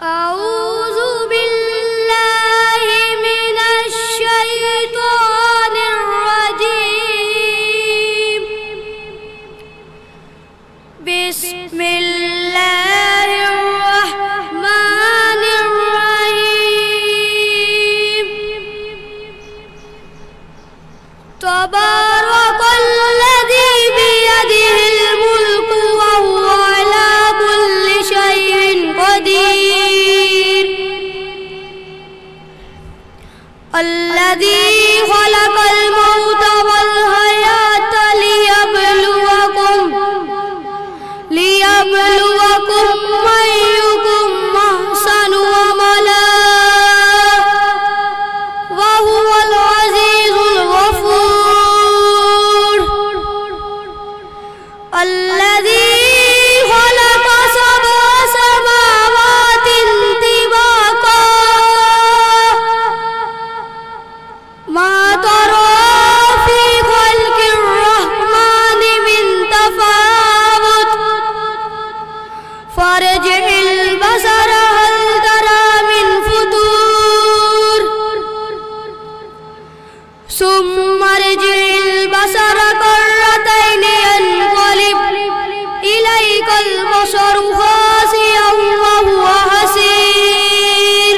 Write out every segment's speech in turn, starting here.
अऊज़ु बिल्लाहि मिनश शैतानिर रजीम। बिस्मिल्लाहिर रहमानिर रहीम। तबारकल्लज़ी बियदिहिल मुल्कु व हुवा अला कुल्लि शैइन क़दीर। अल्लज़ी ख़लक़ल मौत वल हयात लियब्लुवकुम अय्युकुम अहसनु अमला व हुवल अज़ीज़ुल गफ़ूर। अल्लज़ी ख़लक़ सबअ समावातिन तिबाक़ा मा तरा फ़ी ख़ल्क़िर रहमानि मिन तफ़ावुत फ़रजि'ल बसर हल तरा मिन फ़ुतूर सुम्मा रजि'ल बसर कर्रतैनि यनक़लिब इलैकल बसरु ख़ासिअन व हुवा हसीर।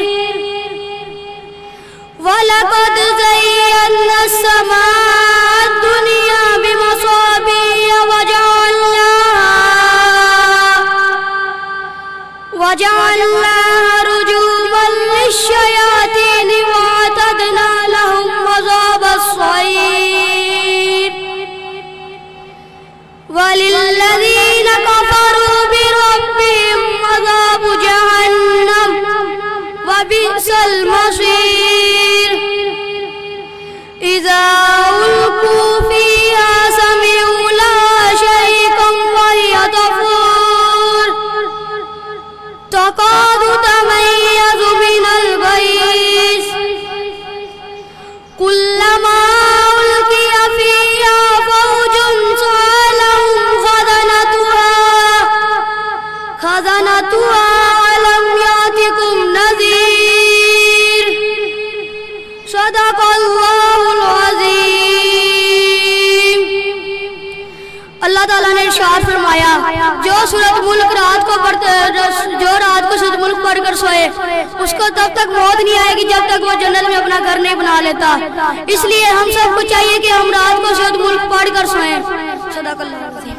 वलक़द ज़य्यन्ना अस्समाअ दुनिया बिमसाबीह वजअलनाहा रुजूमन लिश्शयातीन वअतदना लहुम अज़ाबस्सईर। वलिल्लज़ीन कफ़रू बिरब्बिहिम अज़ाबु जहन्नम वबिअसल मसीर। इज़ा उल्क़ू फ़ीहा समिअू लहा शहीक़न वहिय तफ़ूर तकादु तमय्यज़ु मिनल गैज़ कुल्लमा उल्क़िय फ़ीहा फ़ौजुन सअलहुम ख़ज़नतुहा अलम यातिकुम नज़ीर। सदक़ल्लाहुल अज़ीम। अल्लाह ताला ने इरशाद फरमाया, जो सूरत मुल्क रात को सूरत मुल्क पढ़कर सोए उसको तब तक मौत नहीं आएगी जब तक वो जन्नत में अपना घर नहीं बना लेता। इसलिए हम सबको चाहिए कि हम रात को सूरत मुल्क पढ़कर सोएं। सदक़ल्लाहुल अज़ीम।